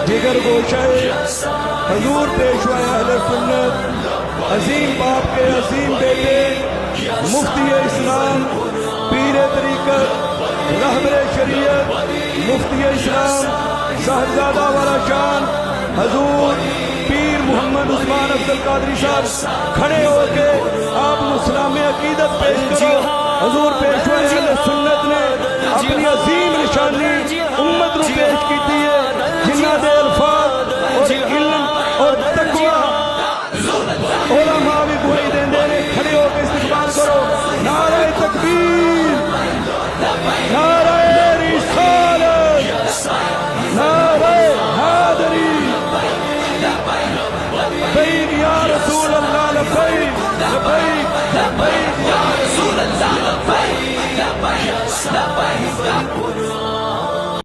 जिगर गोशे हजूर पेशवा अहले सुन्नत अजीम बाप के अजीम बेटे मुफ्ती इस्लाम पीर तरीक़त रहबरे शरीयत मुफ्ती इस्लाम साहबजादा वाला शान हजूर पीर मोहम्मद उस्मान अफजल कादरी साहब खड़े होके आप इस्लामी अकीदत पेश करो। हजूर पेशवा अहले सुन्नत ने अपनी अजीम निशानी उम्मत को पेश की है, जिन्ना दे अल्फाज और इल्म और तकवा उलमा भी गुआही देंदे ने। खड़े होकर इस्तिकबाल करो। नारे तकबीर, नारे रिसालत, नारे हैदरी, लब्बैक या रसूल अल्लाह, लब्बैक लब्बैक।